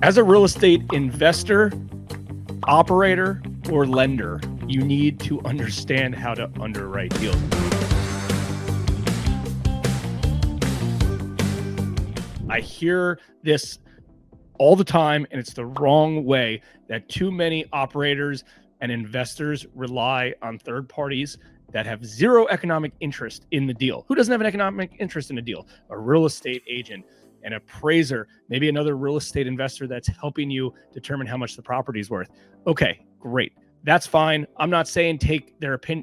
As a real estate investor, operator, or lender, you need to understand how to underwrite deals. I hear this all the time, and it's the wrong way, that too many operators and investors rely on third parties that have zero economic interest in the deal. Who doesn't have an economic interest in a deal? A real estate agent, an appraiser, maybe another real estate investor that's helping you determine how much the property is worth. Okay, great. That's fine. I'm not saying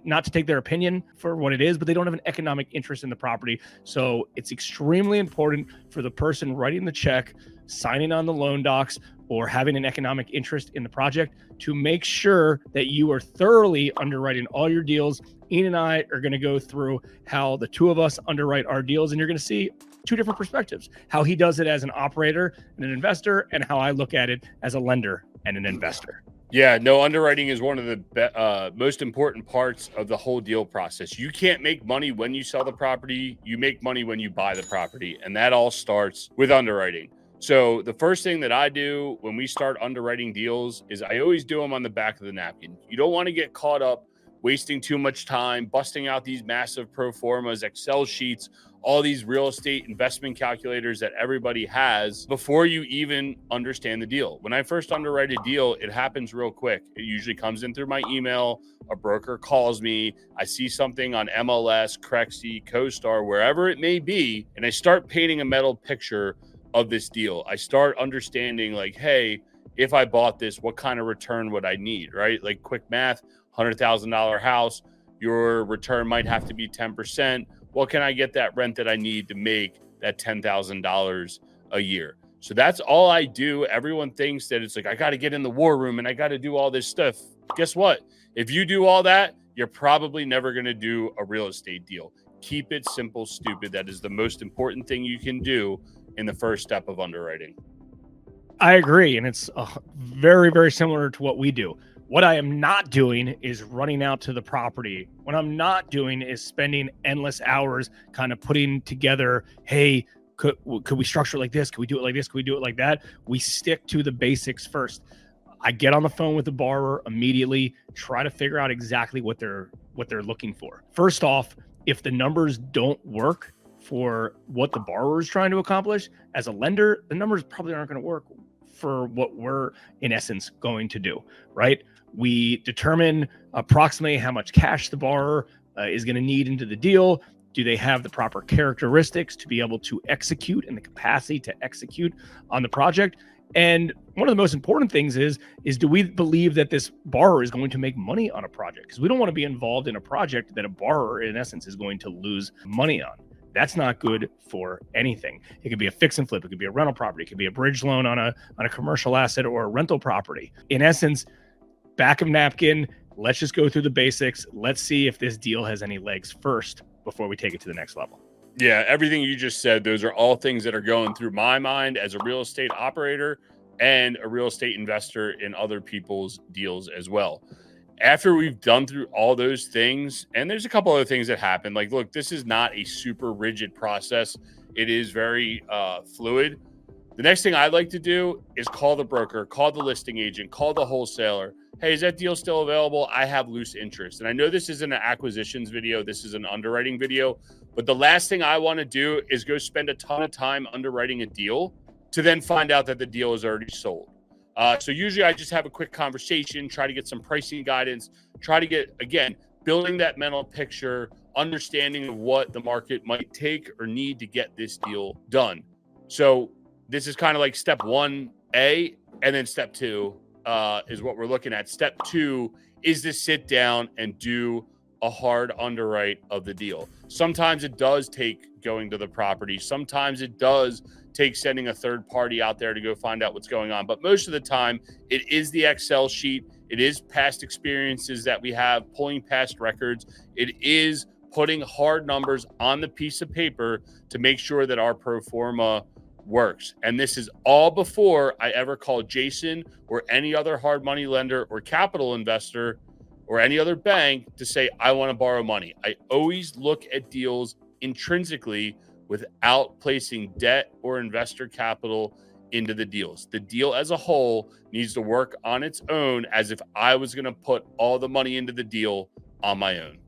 not to take their opinion for what it is, but they don't have an economic interest in the property. So it's extremely important for the person writing the check, signing on the loan docs, or having an economic interest in the project to make sure that you are thoroughly underwriting all your deals. Ian and I are going to go through how the two of us underwrite our deals, and you're going to see two different perspectives: how he does it as an operator and an investor, and how I look at it as a lender and an investor. Yeah, no, underwriting is one of the most important parts of the whole deal process. You can't make money when you sell the property. You make money when you buy the property, and that all starts with underwriting. So the first thing that I do when we start underwriting deals is I always do them on the back of the napkin. You don't want to get caught up wasting too much time, busting out these massive pro formas, Excel sheets, all these real estate investment calculators that everybody has before you even understand the deal. When I first underwrite a deal, it happens real quick. It usually comes in through my email. A broker calls me. I see something on MLS, Crexy, CoStar, wherever it may be, and I start painting a mental picture of this deal. I start understanding, like, hey, if I bought this, what kind of return would I need, right? Like, quick math, $100,000 house, your return might have to be 10%. Well, can I get that rent that I need to make that $10,000 a year? So that's all I do. Everyone thinks that it's like, I got to get in the war room and I got to do all this stuff. Guess what? If you do all that, you're probably never going to do a real estate deal. Keep it simple, stupid. That is the most important thing you can do in the first step of underwriting. I agree. And it's very, very similar to what we do. What I am not doing is running out to the property. What I'm not doing is spending endless hours kind of putting together, hey, could we structure it like this? Could we do it like this? Could we do it like that? We stick to the basics first. I get on the phone with the borrower immediately, try to figure out exactly what they're looking for. First off, if the numbers don't work for what the borrower is trying to accomplish, as a lender, the numbers probably aren't going to work for what we're in essence going to do, right? We determine approximately how much cash the borrower is going to need into the deal. Do they have the proper characteristics to be able to execute and the capacity to execute on the project? And one of the most important things is do we believe that this borrower is going to make money on a project? Because we don't want to be involved in a project that a borrower in essence is going to lose money on. That's not good for anything. It could be a fix and flip. It could be a rental property. It could be a bridge loan on a commercial asset or a rental property. In essence, back of napkin, let's just go through the basics. Let's see if this deal has any legs first before we take it to the next level. Yeah, everything you just said, those are all things that are going through my mind as a real estate operator and a real estate investor in other people's deals as well. After we've done through all those things, and there's a couple other things that happen. Like, look, this is not a super rigid process. It is very fluid. The next thing I'd like to do is call the broker, call the listing agent, call the wholesaler. Hey, is that deal still available? I have loose interest. And I know this isn't an acquisitions video. This is an underwriting video. But the last thing I want to do is go spend a ton of time underwriting a deal to then find out that the deal is already sold. So usually I just have a quick conversation, try to get some pricing guidance, try to get, again, building that mental picture, understanding of what the market might take or need to get this deal done. So this is kind of like step 1A, and then step 2 is what we're looking at. Step 2 is to sit down and do a hard underwrite of the deal. Sometimes it does take going to the property. Sometimes it does take sending a third party out there to go find out what's going on. But most of the time, it is the Excel sheet. It is past experiences that we have, pulling past records. It is putting hard numbers on the piece of paper to make sure that our pro forma works. And this is all before I ever call Jason or any other hard money lender or capital investor or any other bank to say, I want to borrow money. I always look at deals intrinsically without placing debt or investor capital into the deals. The deal as a whole needs to work on its own as if I was going to put all the money into the deal on my own.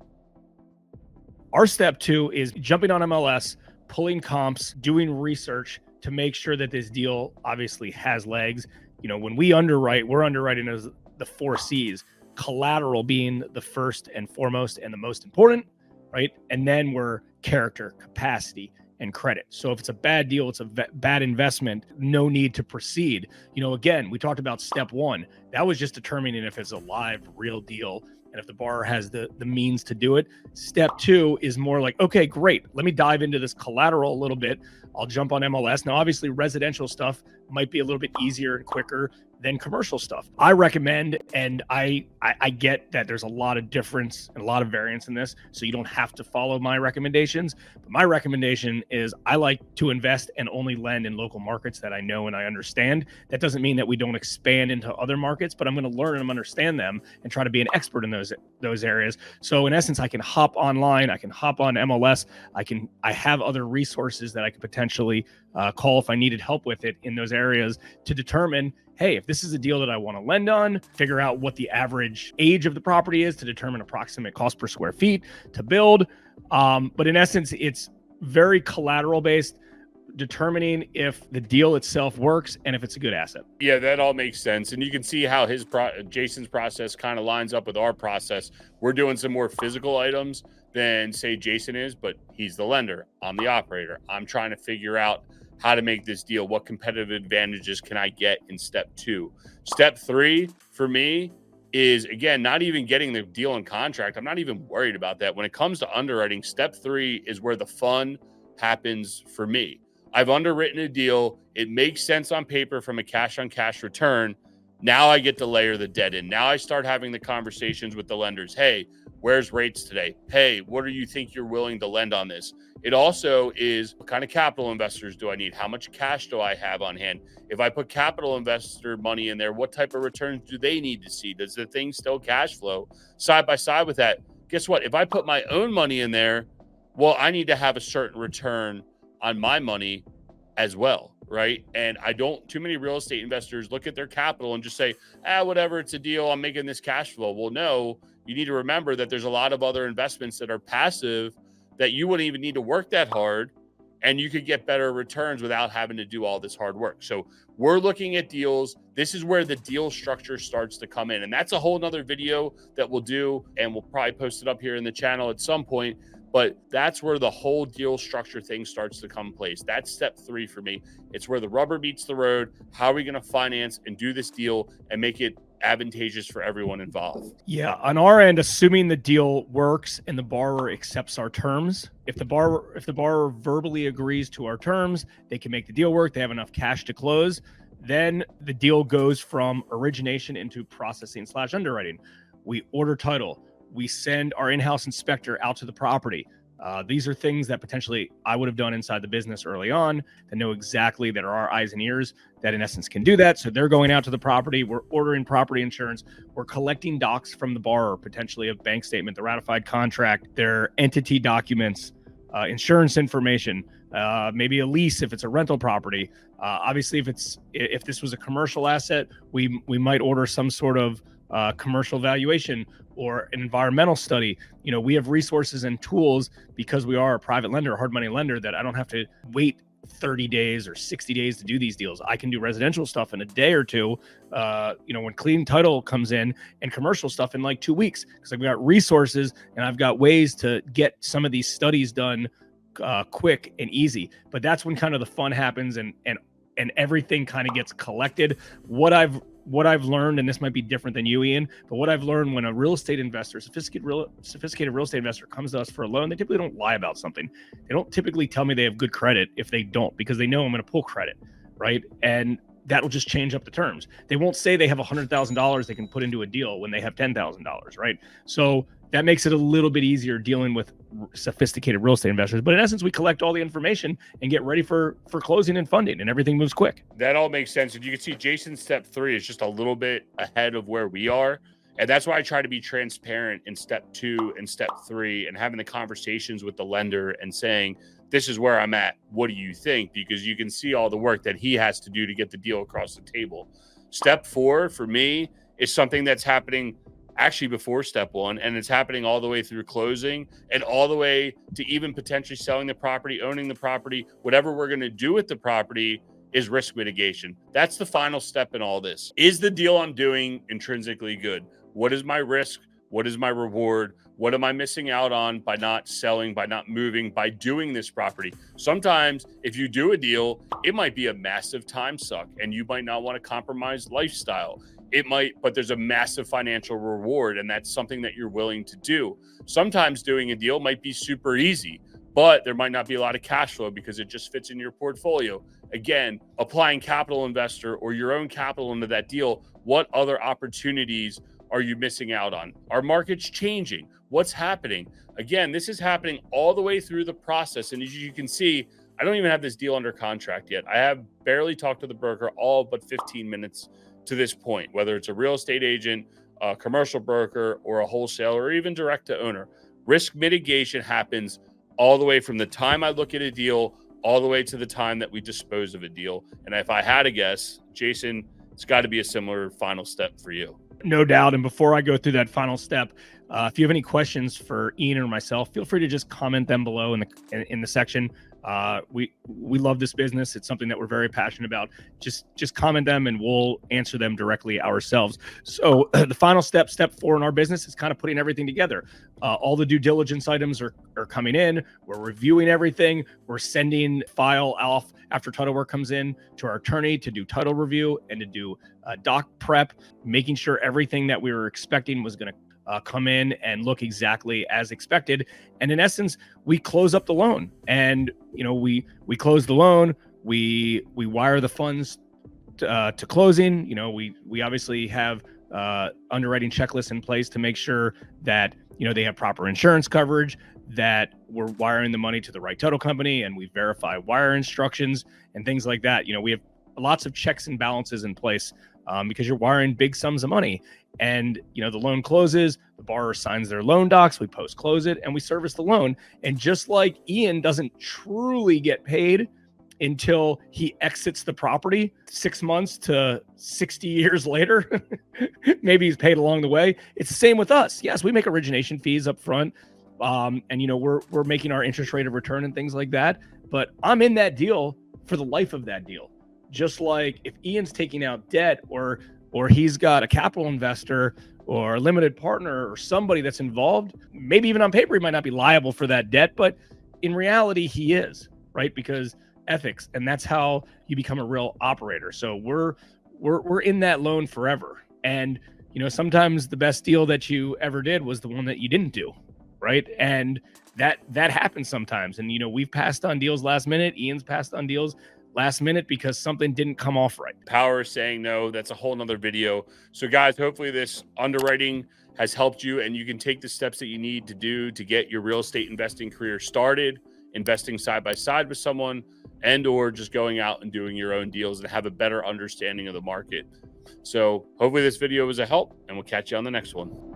Our step 2 is jumping on MLS, pulling comps, doing research to make sure that this deal obviously has legs. You know, when we underwrite, we're underwriting as the 4 C's, collateral being the first and foremost and the most important, right? And then we're character, capacity, and credit. So if it's a bad deal, it's a bad investment, no need to proceed. You know, again, we talked about step 1. That was just determining if it's a live, real deal and if the borrower has the means to do it. Step 2 is more like, okay, great. Let me dive into this collateral a little bit. I'll jump on MLS. Now, obviously, residential stuff might be a little bit easier and quicker than commercial stuff. I recommend, and I get that there's a lot of difference and a lot of variance in this, so you don't have to follow my recommendations. But my recommendation is I like to invest and only lend in local markets that I know and I understand. That doesn't mean that we don't expand into other markets, but I'm going to learn and understand them and try to be an expert in those areas. So in essence, I can hop online, I can hop on MLS, I have other resources that I could potentially call if I needed help with it in those areas to determine, hey, if this is a deal that I want to lend on, figure out what the average age of the property is to determine approximate cost per square feet to build. But in essence, it's very collateral based, determining if the deal itself works and if it's a good asset. Yeah, that all makes sense. And you can see how Jason's process kind of lines up with our process. We're doing some more physical items than say Jason is, but he's the lender. I'm the operator. I'm trying to figure out how to make this deal. What competitive advantages can I get in step 2? Step 3 for me is, again, not even getting the deal in contract. I'm not even worried about that. When it comes to underwriting, step 3 is where the fun happens for me. I've underwritten a deal. It makes sense on paper from a cash on cash return. Now I get to layer the debt in. Now I start having the conversations with the lenders. Hey, where's rates today? Hey, what do you think you're willing to lend on this? It also is, what kind of capital investors do I need? How much cash do I have on hand? If I put capital investor money in there, what type of returns do they need to see? Does the thing still cash flow? Side by side with that, guess what? If I put my own money in there, well, I need to have a certain return on my money as well, right? And I don't, too many real estate investors look at their capital and just say, whatever, it's a deal, I'm making this cash flow. Well, no, you need to remember that there's a lot of other investments that are passive that you wouldn't even need to work that hard, and you could get better returns without having to do all this hard work. So we're looking at deals. This is where the deal structure starts to come in. And that's a whole nother video that we'll do, and we'll probably post it up here in the channel at some point. But that's where the whole deal structure thing starts to come in place. That's step 3 for me. It's where the rubber meets the road. How are we going to finance and do this deal and make it advantageous for everyone involved? Yeah, on our end, assuming the deal works and the borrower accepts our terms, if the borrower verbally agrees to our terms, they can make the deal work. They have enough cash to close. Then the deal goes from origination into processing / underwriting. We order title. We send our in-house inspector out to the property. These are things that potentially I would have done inside the business early on that know exactly that are our eyes and ears that in essence can do that. So they're going out to the property. We're ordering property insurance. We're collecting docs from the borrower, potentially a bank statement, the ratified contract, their entity documents, insurance information, maybe a lease if it's a rental property. Obviously, if this was a commercial asset, we might order some sort of commercial valuation or an environmental study. You know, we have resources and tools because we are a private lender, a hard money lender, that I don't have to wait 30 days or 60 days to do these deals. I can do residential stuff in a day or two, when clean title comes in, and commercial stuff in like 2 weeks, because I've got resources and I've got ways to get some of these studies done quick and easy. But that's when kind of the fun happens and everything kind of gets collected. What I've learned, and this might be different than you, Ian, but what I've learned when a real estate investor, sophisticated real estate investor comes to us for a loan, they typically don't lie about something. They don't typically tell me they have good credit if they don't, because they know I'm going to pull credit, right? And that will just change up the terms. They won't say they have $100,000 they can put into a deal when they have $10,000, right? So that makes it a little bit easier dealing with sophisticated real estate investors. But in essence, we collect all the information and get ready for closing and funding, and everything moves quick. That all makes sense. And you can see Jason's step 3 is just a little bit ahead of where we are. And that's why I try to be transparent in step 2 and step 3 and having the conversations with the lender and saying, this is where I'm at. What do you think? Because you can see all the work that he has to do to get the deal across the table. Step 4 for me is something that's happening actually before step 1, and it's happening all the way through closing and all the way to even potentially selling the property, owning the property. Whatever we're going to do with the property is risk mitigation. That's the final step in all this. Is the deal I'm doing intrinsically good? What is my risk? What is my reward? What am I missing out on by not selling, by not moving, by doing this property? Sometimes if you do a deal, it might be a massive time suck and you might not want to compromise lifestyle. It might, but there's a massive financial reward, and that's something that you're willing to do. Sometimes doing a deal might be super easy, but there might not be a lot of cash flow because it just fits in your portfolio. Again, applying capital investor or your own capital into that deal, what other opportunities are you missing out on? Are markets changing? What's happening? Again, this is happening all the way through the process. And as you can see, I don't even have this deal under contract yet. I have barely talked to the broker all but 15 minutes to this point, whether it's a real estate agent, a commercial broker, or a wholesaler, or even direct to owner. Risk mitigation happens all the way from the time I look at a deal all the way to the time that we dispose of a deal. And if I had a guess, Jason, it's got to be a similar final step for you. No doubt. And before I go through that final step, if you have any questions for Ian or myself, feel free to just comment them below in the section. We love this business. It's something that we're very passionate about. Just comment them and we'll answer them directly ourselves. So the final step 4 in our business is kind of putting everything together. All the due diligence items are coming in. We're reviewing everything. We're sending file off after title work comes in to our attorney to do title review and to do doc prep, making sure everything that we were expecting was going to come in and look exactly as expected. And in essence, we close up the loan, and we close the loan. We wire the funds to closing. We obviously have underwriting checklists in place to make sure that they have proper insurance coverage, that we're wiring the money to the right title company, and we verify wire instructions and things like that. We have lots of checks and balances in place because you're wiring big sums of money. And the loan closes, the borrower signs their loan docs, we post close it, and we service the loan. And just like Ian doesn't truly get paid until he exits the property 6 months to 60 years later, maybe he's paid along the way. It's the same with us. Yes, we make origination fees up front, and we're making our interest rate of return and things like that. But I'm in that deal for the life of that deal. Just like if Ian's taking out debt or he's got a capital investor or a limited partner or somebody that's involved, maybe even on paper, he might not be liable for that debt, but in reality, he is, right? Because ethics, and that's how you become a real operator. So we're in that loan forever. And, sometimes the best deal that you ever did was the one that you didn't do, right? And that happens sometimes. And, we've passed on deals last minute. Ian's passed on deals last minute because something didn't come off right. Power is saying no. That's a whole nother video. So guys, hopefully this underwriting has helped you and you can take the steps that you need to do to get your real estate investing career started, investing side by side with someone, and or just going out and doing your own deals and have a better understanding of the market. So hopefully this video was a help, and we'll catch you on the next one.